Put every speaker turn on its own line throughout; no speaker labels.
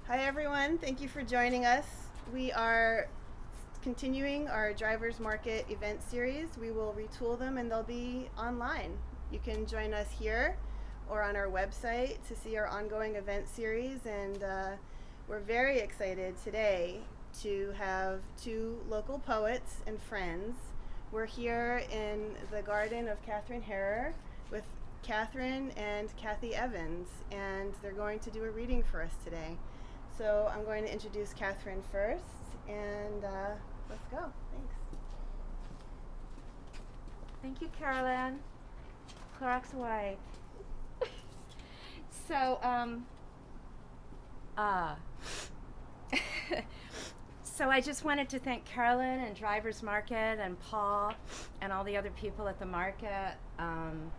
Hi everyone, thank you for joining us. We are continuing our Drivers Market event series. We will retool them and they'll be online. You can join us here or on our website to see our ongoing event series, and we're very excited today to have two local poets and friends. We're here in the garden of Katharine Harer with Katharine and Kathy Evans, and they're going to do a reading for us today. So I'm going to introduce Katharine first, and let's go. Thanks.
Thank you, Carolyn. Clorox wipe. So, so I just wanted to thank Carolyn and Drivers Market and Paul and all the other people at the market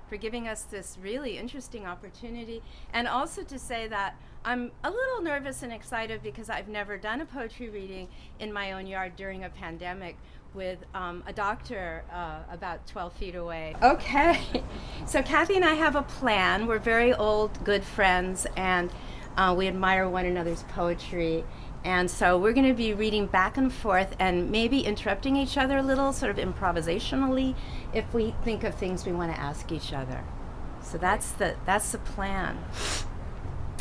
for giving us this really interesting opportunity, and also to say that I'm a little nervous and excited because I've never done a poetry reading in my own yard during a pandemic with a doctor about 12 feet away. Okay, so Kathy and I have a plan. We're very old, good friends, and we admire one another's poetry. And so we're going to be reading back and forth and maybe interrupting each other a little, sort of improvisationally, if we think of things we want to ask each other. So that's the plan.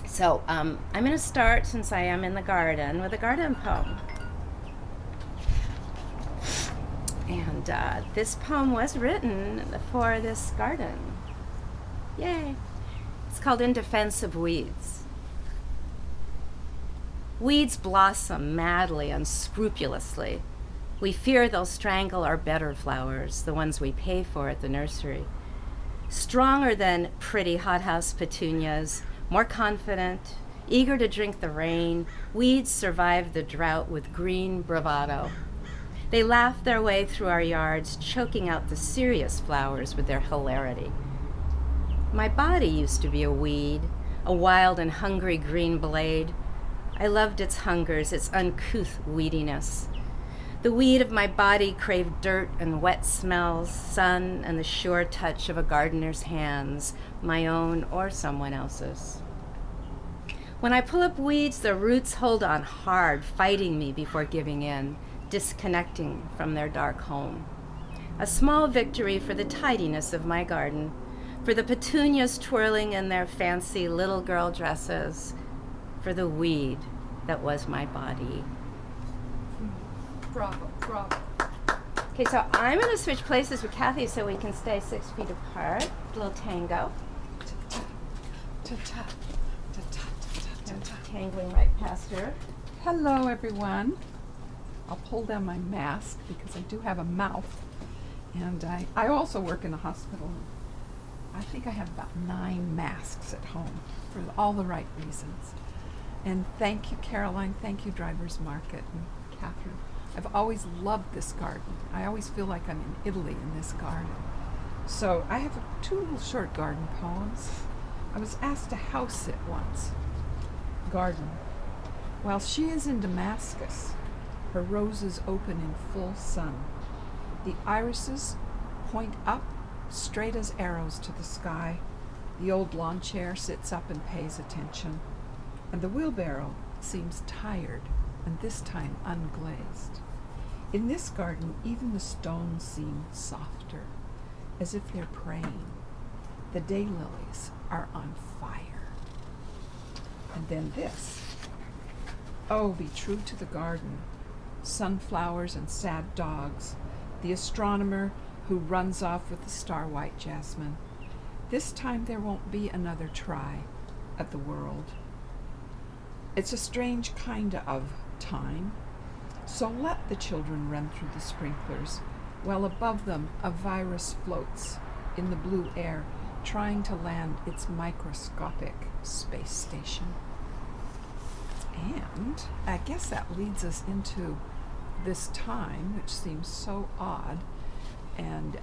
So I'm going to start, since I am in the garden, with a garden poem. And this poem was written for this garden. Yay! It's called In Defense of Weeds. Weeds blossom madly, unscrupulously. We fear they'll strangle our better flowers, the ones we pay for at the nursery. Stronger than pretty hothouse petunias, more confident, eager to drink the rain, weeds survive the drought with green bravado. They laugh their way through our yards, choking out the serious flowers with their hilarity. My body used to be a weed, a wild and hungry green blade. I loved its hungers, its uncouth weediness. The weed of my body craved dirt and wet smells, sun, and the sure touch of a gardener's hands, my own or someone else's. When I pull up weeds, the roots hold on hard, fighting me before giving in, disconnecting from their dark home. A small victory for the tidiness of my garden, for the petunias twirling in their fancy little girl dresses, for the weed that was my body.
Bravo, bravo.
Okay, so I'm going to switch places with Kathy so we can stay 6 feet apart. A little tango.
Ta-ta, ta-ta, ta-ta.
Tangling right past her.
Hello, everyone. I'll pull down my mask because I do have a mouth. And I also work in a hospital. I think I have about 9 masks at home for all the right reasons. And thank you, Caroline. Thank you, Drivers Market and Katharine. I've always loved this garden. I always feel like I'm in Italy in this garden. So I have 2 little short garden poems. I was asked to house sit once. Garden. While she is in Damascus, her roses open in full sun. The irises point up, straight as arrows to the sky. The old lawn chair sits up and pays attention. And the wheelbarrow seems tired, and this time unglazed. In this garden, even the stones seem softer, as if they're praying. The daylilies are on fire. And then this. Oh, be true to the garden. Sunflowers and sad dogs. The astronomer who runs off with the star-white jasmine. This time there won't be another try at the world. It's a strange kind of time. So let the children run through the sprinklers, while above them a virus floats in the blue air, trying to land its microscopic space station. And I guess that leads us into this time, which seems so odd. And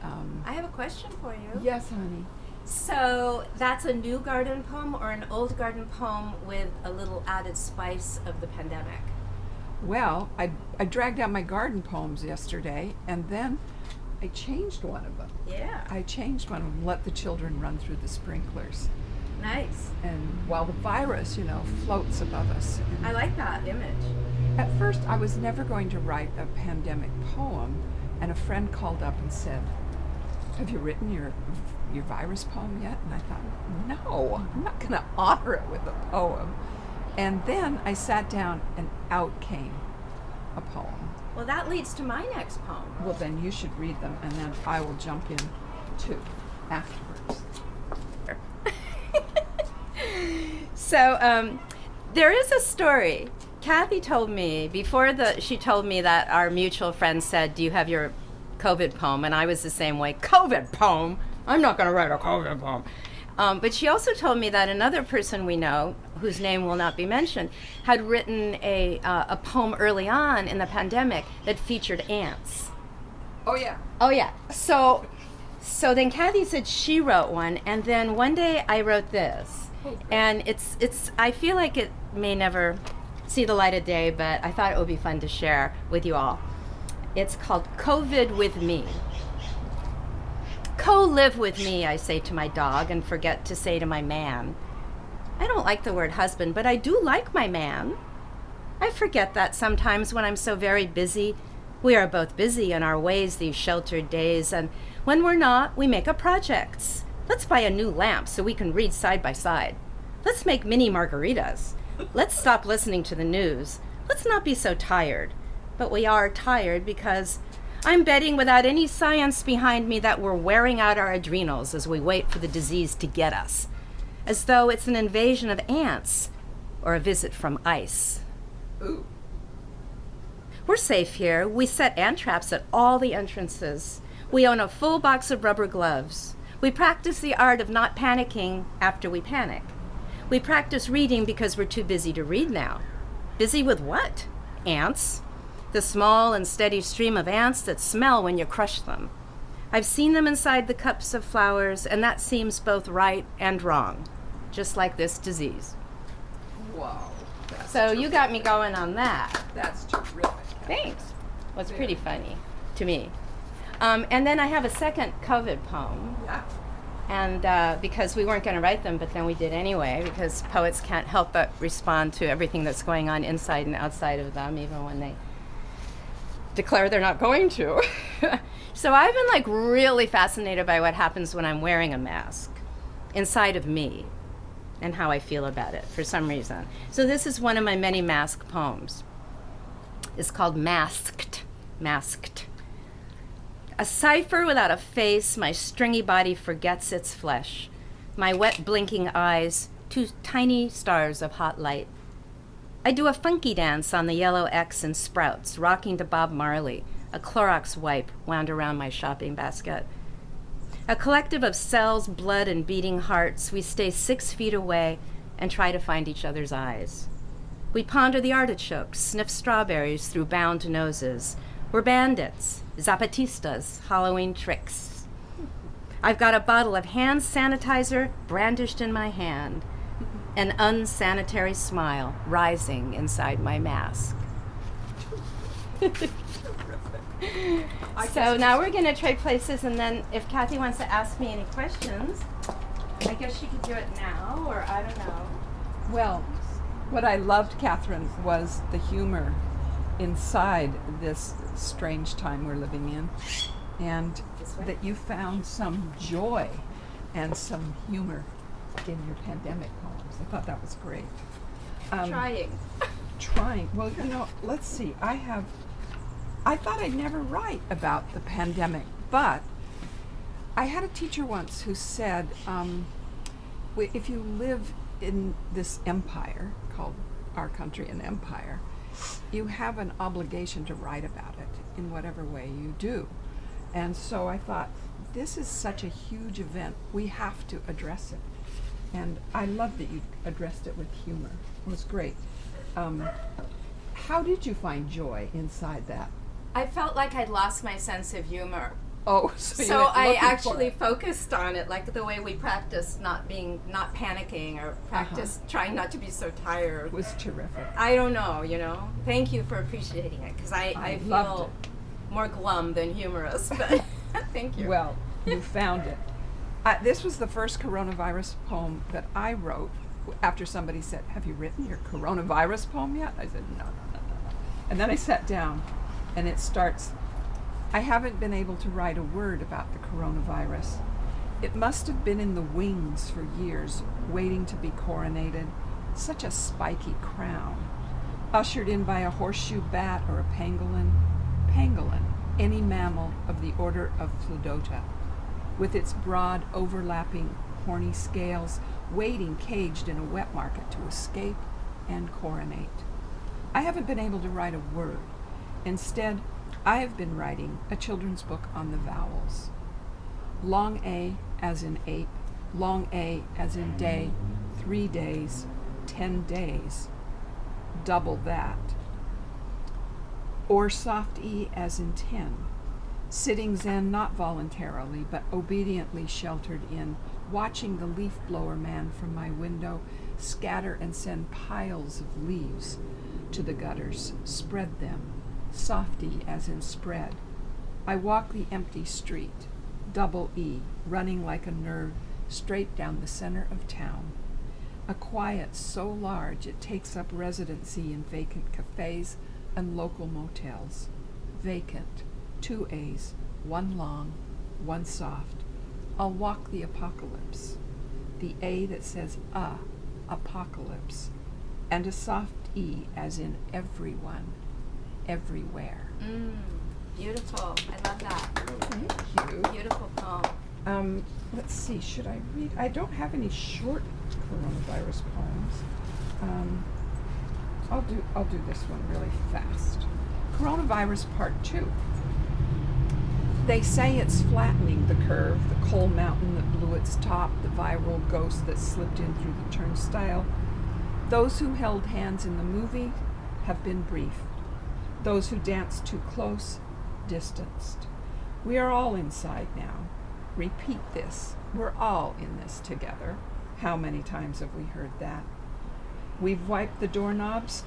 I have a question for you.
yes, honey.
So that's a new garden poem or an old garden poem with a little added spice of the pandemic?
Well, I dragged out my garden poems yesterday, and then I changed one of them.
Yeah.
I changed one of them, let the children run through the sprinklers.
Nice.
And while the virus, floats above us. And
I like that image.
at first, I was never going to write a pandemic poem, and a friend called up and said, "Have you written your virus poem yet?" And I thought, no, I'm not going to honor it with a poem. And then I sat down, and out came a poem.
Well, that leads to my next poem.
Well, then you should read them, and then I will jump in too afterwards.
So there is a story. Kathy told me she told me that our mutual friend said, "Do you have your COVID poem?" And I was the same way. COVID poem? I'm not going to write a COVID poem. But she also told me that another person we know, whose name will not be mentioned, had written a poem early on in the pandemic that featured ants.
Oh, yeah.
Oh yeah. So then Kathy said she wrote one, and then one day I wrote this. And it's I feel like it may never see the light of day, but I thought it would be fun to share with you all. It's called COVID with Me. Co-live with me, I say to my dog, and forget to say to my man. I don't like the word husband, but I do like my man. I forget that sometimes when I'm so very busy. We are both busy in our ways these sheltered days, and when we're not, we make up projects. Let's buy a new lamp so we can read side by side. Let's make mini margaritas. Let's stop listening to the news. Let's not be so tired. But we are tired because I'm betting without any science behind me that we're wearing out our adrenals as we wait for the disease to get us, as though it's an invasion of ants or a visit from ice.
Ooh.
We're safe here. We set ant traps at all the entrances. We own a full box of rubber gloves. We practice the art of not panicking after we panic. We practice reading because we're too busy to read now. Busy with what? Ants. The small and steady stream of ants that smell when you crush them. I've seen them inside the cups of flowers, and that seems both right and wrong, just like this disease.
Wow.
So you got me going on that.
That's terrific.
Thanks. Well, it's pretty funny to me. And then I have a second COVID poem.
Yeah.
And because we weren't going to write them, but then we did anyway, because poets can't help but respond to everything that's going on inside and outside of them, even when they declare they're not going to. So I've been really fascinated by what happens when I'm wearing a mask inside of me and how I feel about it for some reason. So this is one of my many mask poems. It's called Masked. Masked. A cipher without a face, my stringy body forgets its flesh. My wet blinking eyes, two tiny stars of hot light. I do a funky dance on the yellow X and sprouts, rocking to Bob Marley, a Clorox wipe wound around my shopping basket. A collective of cells, blood, and beating hearts, we stay 6 feet away and try to find each other's eyes. We ponder the artichokes, sniff strawberries through bound noses. We're bandits, zapatistas, Halloween tricks. I've got a bottle of hand sanitizer brandished in my hand, an unsanitary smile rising inside my mask. So now we're going to trade places, and then if Kathy wants to ask me any questions, I guess she could do it now, or I don't know.
Well, what I loved, Katharine, was the humor inside this strange time we're living in, and that you found some joy and some humor in your pandemic poems. I thought that was great. Trying. Well, let's see. I thought I'd never write about the pandemic, but I had a teacher once who said, if you live in this empire, called our country an empire, you have an obligation to write about it in whatever way you do. And so I thought, this is such a huge event. We have to address it. And I love that you addressed it with humor. It was great. How did you find joy inside that?
I felt like I'd lost my sense of humor.
Oh,
so I actually focused on it, like the way we practice not panicking, or practice trying not to be so tired.
It was terrific.
I don't know, Thank you for appreciating it, because I feel more glum than humorous, but thank you.
Well, you found it. This was the first coronavirus poem that I wrote after somebody said, "Have you written your coronavirus poem yet?" I said, no. And then I sat down, and it starts, "I haven't been able to write a word about the coronavirus. It must have been in the wings for years, waiting to be coronated. Such a spiky crown. Ushered in by a horseshoe bat or a pangolin. Pangolin, any mammal of the order of Flodota, with its broad, overlapping, horny scales, waiting caged in a wet market to escape and coronate. I haven't been able to write a word. Instead, I have been writing a children's book on the vowels. Long A as in ape, long A as in day, 3 days, 10 days, double that. Or soft E as in 10, sitting zen not voluntarily but obediently sheltered in, watching the leaf blower man from my window scatter and send piles of leaves to the gutters, spread them, softy as in spread. I walk the empty street, double E, running like a nerve straight down the center of town. A quiet so large it takes up residency in vacant cafes and local motels. Vacant, 2 A's, 1 long, 1 soft. I'll walk the apocalypse. The A that says apocalypse, and a soft E as in everyone, everywhere.
Beautiful. I love that.
Thank you.
Beautiful poem.
Let's see, should I read? I don't have any short coronavirus poems. I'll do this one really fast. Coronavirus Part 2. They say it's flattening the curve, the coal mountain that blew its top, the viral ghost that slipped in through the turnstile. Those who held hands in the movie have been briefed. Those who danced too close, distanced. We are all inside now. Repeat this. We're all in this together. How many times have we heard that? We've wiped the doorknobs.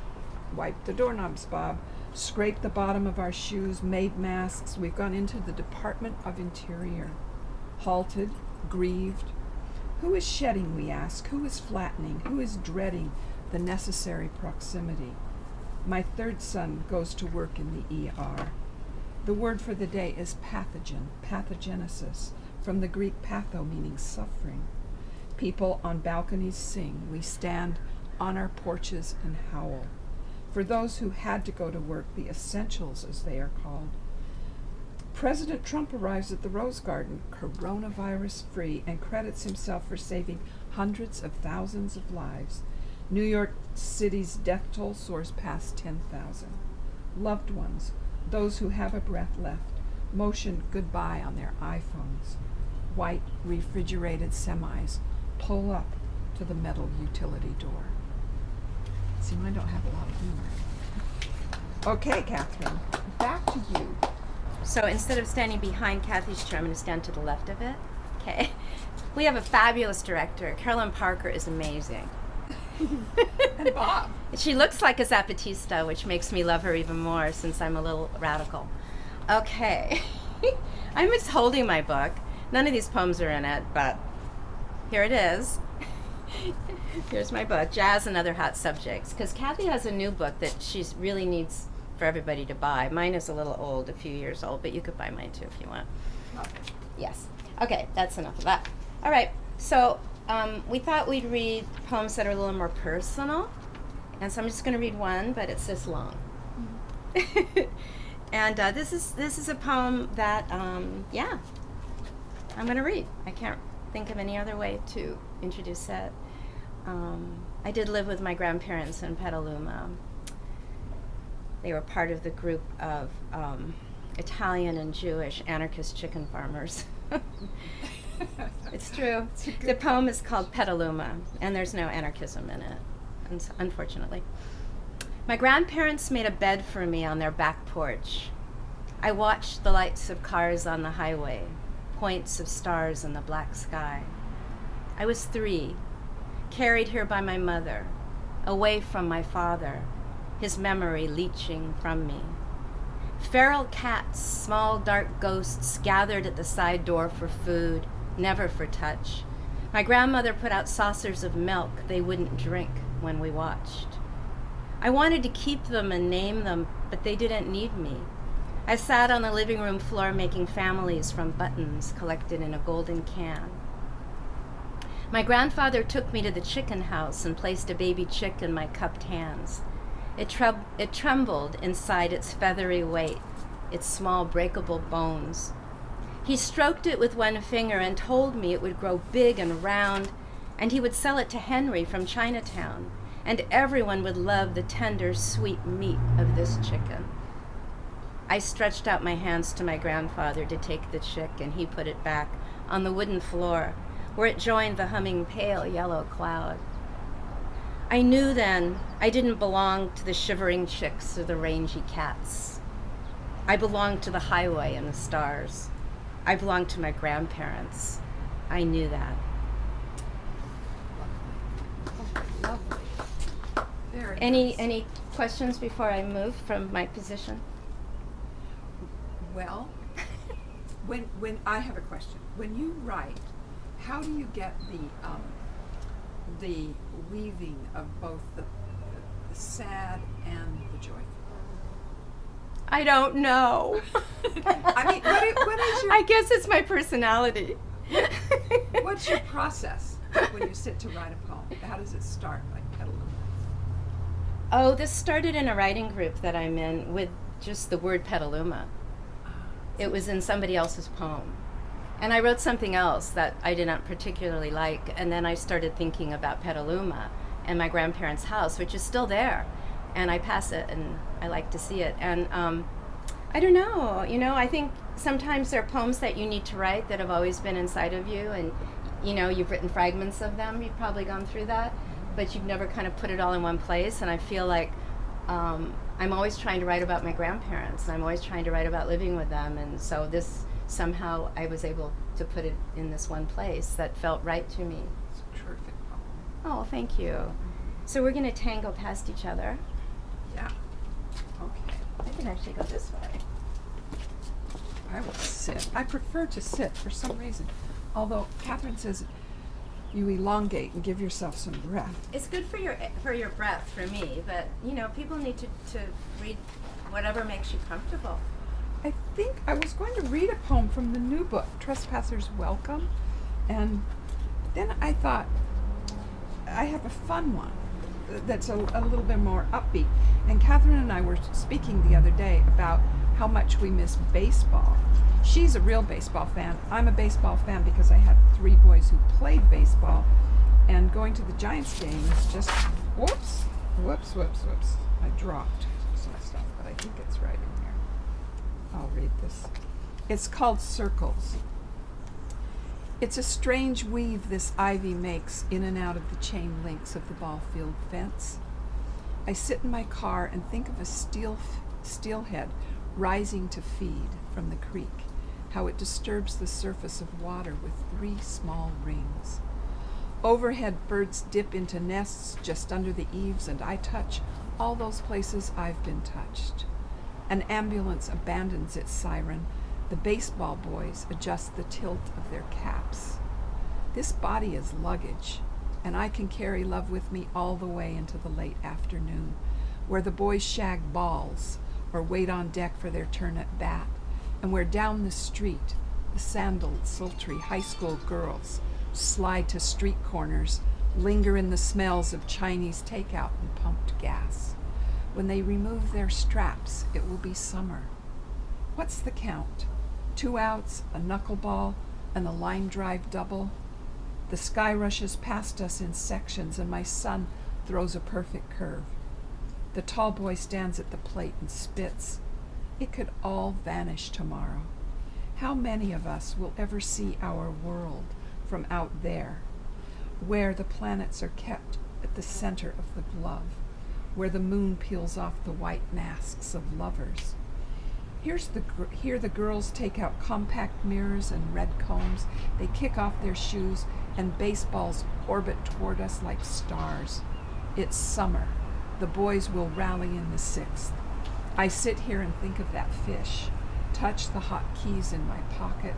Wipe the doorknobs, Bob. Scraped the bottom of our shoes, made masks. We've gone into the Department of Interior. Halted, grieved. Who is shedding, we ask? Who is flattening? Who is dreading the necessary proximity? My third son goes to work in the ER. The word for the day is pathogen, pathogenesis, from the Greek patho, meaning suffering. People on balconies sing. We stand on our porches and howl. For those who had to go to work, the essentials, as they are called. President Trump arrives at the Rose Garden, coronavirus-free, and credits himself for saving hundreds of thousands of lives. New York City's death toll soars past 10,000. Loved ones, those who have a breath left, motion goodbye on their iPhones. White, refrigerated semis pull up to the metal utility door. See, I don't have a lot of humor. Okay, Catherine, back to you.
So instead of standing behind Kathy's chair, I'm going to stand to the left of it. Okay. We have a fabulous director. Carolyn Parker is amazing.
And Bob.
She looks like a Zapatista, which makes me love her even more since I'm a little radical. Okay. I'm just holding my book. None of these poems are in it, but here it is. Here's my book, Jazz and Other Hot Subjects, because Kathy has a new book that she really needs for everybody to buy. Mine is a little old, a few years old, but you could buy mine too if you want.
Okay.
Yes. Okay, that's enough of that. All right, so we thought we'd read poems that are a little more personal, and so I'm just going to read one, but it's this long. And this is a poem that, I'm going to read. I can't think of any other way to introduce it. I did live with my grandparents in Petaluma. They were part of the group of Italian and Jewish anarchist chicken farmers. It's true. The poem is called Petaluma, and there's no anarchism in it, unfortunately. My grandparents made a bed for me on their back porch. I watched the lights of cars on the highway, points of stars in the black sky. I was 3, carried here by my mother, away from my father, his memory leaching from me. Feral cats, small dark ghosts, gathered at the side door for food, never for touch. My grandmother put out saucers of milk they wouldn't drink when we watched. I wanted to keep them and name them, but they didn't need me. I sat on the living room floor making families from buttons collected in a golden can. My grandfather took me to the chicken house and placed a baby chick in my cupped hands. It trembled inside its feathery weight, its small breakable bones. He stroked it with one finger and told me it would grow big and round, and he would sell it to Henry from Chinatown, and everyone would love the tender, sweet meat of this chicken. I stretched out my hands to my grandfather to take the chick, and he put it back on the wooden floor, where it joined the humming pale yellow cloud. I knew then I didn't belong to the shivering chicks or the rangy cats. I belonged to the highway and the stars. I belonged to my grandparents. I knew that.
Lovely. Very nice.
Any questions before I move from my position?
Well, when I have a question. When you write, how do you get the weaving of both the sad and the joyful?
I don't know.
I mean, what is your...
I guess it's my personality.
What's your process when you sit to write a poem? How does it start, like Petaluma?
Oh, this started in a writing group that I'm in with just the word Petaluma. It was in somebody else's poem. And I wrote something else that I did not particularly like, and then I started thinking about Petaluma and my grandparents' house, which is still there. And I pass it, and I like to see it. And I don't know, I think sometimes there are poems that you need to write that have always been inside of you, and you've written fragments of them, you've probably gone through that, but you've never kind of put it all in one place. And I feel like I'm always trying to write about my grandparents, and I'm always trying to write about living with them, and so this, somehow I was able to put it in this one place that felt right to me.
It's a terrific poem.
Oh, thank you. So we're going to tango past each other.
Yeah. Okay.
I can actually go this way.
I will sit. I prefer to sit for some reason. Although Katharine says you elongate and give yourself some breath.
It's good for your breath, for me, but people need to read whatever makes you comfortable.
I think I was going to read a poem from the new book, Trespassers Welcome, and then I thought I have a fun one that's a little bit more upbeat. And Katharine and I were speaking the other day about how much we miss baseball. She's a real baseball fan. I'm a baseball fan because I had 3 boys who played baseball, and going to the Giants games just whoops. I dropped some stuff, but I think it's right in here. I'll read this. It's called Circles. It's a strange weave this ivy makes in and out of the chain links of the ball field fence. I sit in my car and think of a steelhead rising to feed from the creek, how it disturbs the surface of water with 3 small rings. Overhead, birds dip into nests just under the eaves, and I touch all those places I've been touched. An ambulance abandons its siren. The baseball boys adjust the tilt of their caps. This body is luggage, and I can carry love with me all the way into the late afternoon, where the boys shag balls or wait on deck for their turn at bat, and where down the street the sandaled, sultry high school girls slide to street corners, linger in the smells of Chinese takeout and pumped gas. When they remove their straps, it will be summer. What's the count? 2 outs, a knuckleball, and a line drive double? The sky rushes past us in sections, and my son throws a perfect curve. The tall boy stands at the plate and spits. It could all vanish tomorrow. How many of us will ever see our world from out there, where the planets are kept at the center of the glove, where the moon peels off the white masks of lovers? Here the girls take out compact mirrors and red combs. They kick off their shoes, and baseballs orbit toward us like stars. It's summer. The boys will rally in the 6th. I sit here and think of that fish, touch the hot keys in my pocket.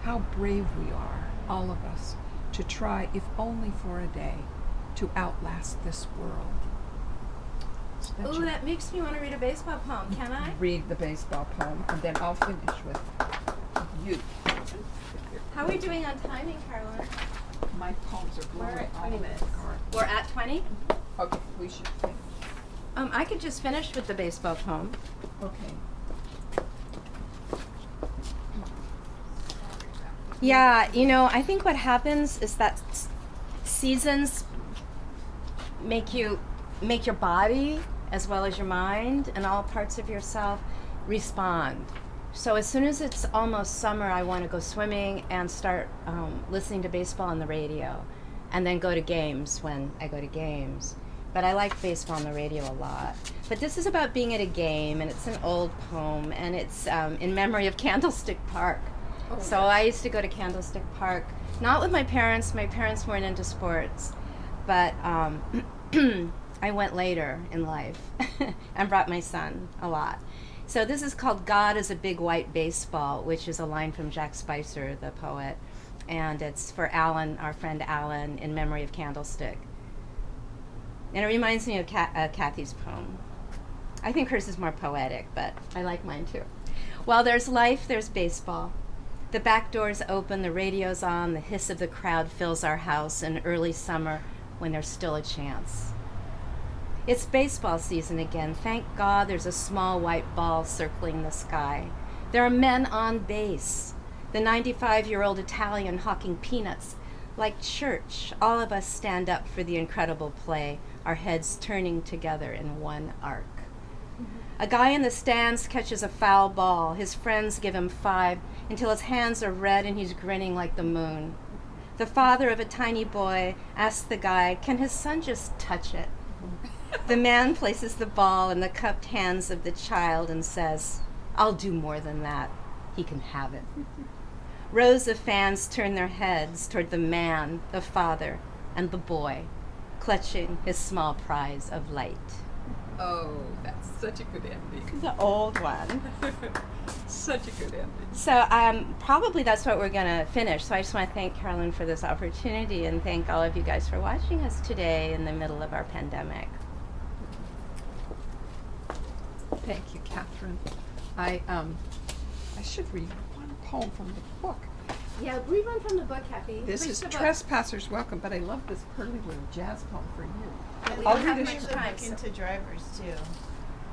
How brave we are. all of us to try, if only for a day, to outlast this world.
Ooh, that makes me want to read a baseball poem. Can I?
Read the baseball poem, and then I'll finish with you.
How are we doing on timing, Carolyn?
My poems are
We're
blowing
at
all
20
over
minutes.
the car.
We're at 20?
Okay, we should finish.
I could just finish with the baseball poem.
Okay.
Yeah, I think what happens is that seasons make your body as well as your mind and all parts of yourself respond. So as soon as it's almost summer, I want to go swimming and start listening to baseball on the radio, and then go to games when I go to games. But I like baseball on the radio a lot. But this is about being at a game, and it's an old poem, and it's in memory of Candlestick Park.
Oh,
So I used to go to Candlestick Park, not with my parents. My parents weren't into sports, but I went later in life and brought my son a lot. So this is called God is a Big White Baseball, which is a line from Jack Spicer, the poet. And it's for Alan, our friend Alan, in memory of Candlestick. And it reminds me of Kathy's poem. I think hers is more poetic, but I like mine too. While there's life, there's baseball. The back door's open, the radio's on, the hiss of the crowd fills our house in early summer when there's still a chance. It's baseball season again. Thank God there's a small white ball circling the sky. There are men on base. The 95-year-old Italian hawking peanuts. Like church, all of us stand up for the incredible play, our heads turning together in one arc. A guy in the stands catches a foul ball. His friends give him 5 until his hands are red and he's grinning like the moon. The father of a tiny boy asks the guy, can his son just touch it? The man places the ball in the cupped hands of the child and says, I'll do more than that. He can have it. Rows of fans turn their heads toward the man, the father, and the boy, clutching his small prize of light.
Oh, that's such a good ending.
The old one.
Such a good ending.
So probably that's what we're going to finish. So I just want to thank Carolyn for this opportunity and thank all of you guys for watching us today in the middle of our pandemic.
Thank you, Catherine. I should read one poem from the book.
Yeah, read one from the book, Kathy.
This is Trespassers Welcome, but I love this curly little jazz poem for you.
We
I'll
don't
read
have
it.
much time into drivers too.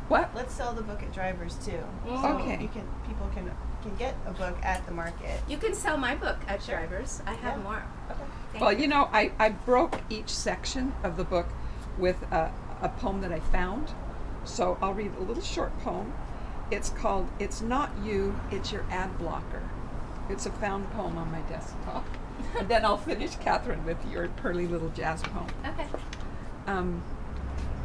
What?
Let's sell the book at drivers too.
Okay.
So people can get a book at the market.
You can sell my book at
Sure.
Drivers. I have
Yeah.
more.
Okay.
Thank
Well,
you.
I broke each section of the book with a poem that I found. So I'll read a little short poem. It's called It's Not You, It's Your Ad Blocker. It's a found poem on my desktop. And then I'll finish, Catherine, with your pearly little jazz poem.
Okay.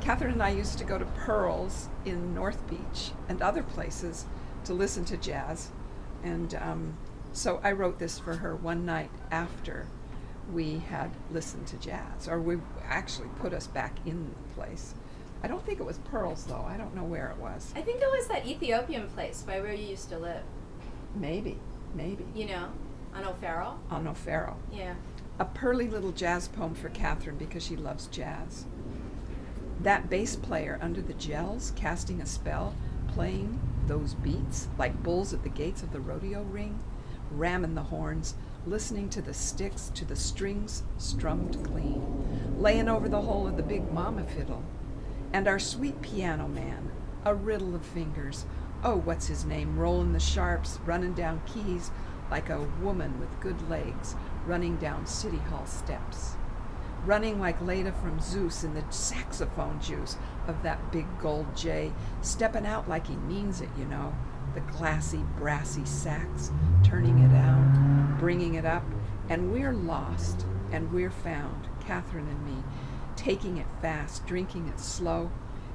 Catherine and I used to go to Pearl's in North Beach and other places to listen to jazz. And so I wrote this for her one night after we had listened to jazz, or we actually put us back in the place. I don't think it was Pearl's, though. I don't know where it was.
I think it was that Ethiopian place by where you used to live.
Maybe.
You know, on O'Farrell.
On O'Farrell.
Yeah.
A pearly little jazz poem for Catherine because she loves jazz. That bass player under the gels, casting a spell, playing those beats like bulls at the gates of the rodeo ring, ramming the horns, listening to the sticks, to the strings strummed clean, laying over the whole of the big mama fiddle. And our sweet piano man, a riddle of fingers, oh, what's his name, rolling the sharps, running down keys like a woman with good legs, running down City Hall steps. Running like Leda from Zeus in the saxophone juice of that big gold J, stepping out like he means it, you know, the classy, brassy sax, turning it down, bringing it up, and we're lost, and we're found, Catherine and me, taking it fast, drinking it slow,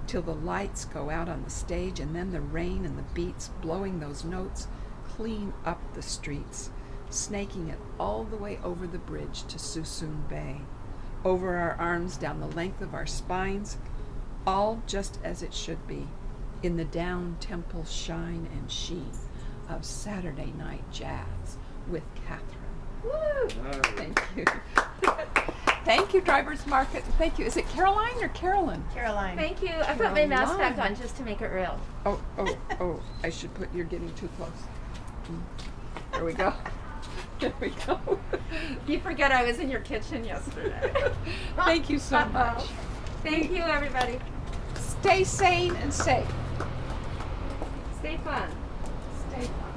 till the lights go out on the stage, and then the rain and the beats blowing those notes clean up the streets, snaking it all the way over the bridge to Suisun Bay, over our arms, down the length of our spines, all just as it should be, in the down-temple shine and sheen of Saturday night jazz with Catherine.
Woo!
Thank you. Thank you, Drivers Market. Thank you. Is it Caroline or Carolyn?
Caroline.
Thank you. I put my mask back
Caroline.
on just to make it real.
Oh, I should put, you're getting too close. There we go. There we go.
You forget I was in your kitchen yesterday.
Thank you so much.
Thank you, everybody.
Stay sane and safe.
Stay fun.
Stay fun.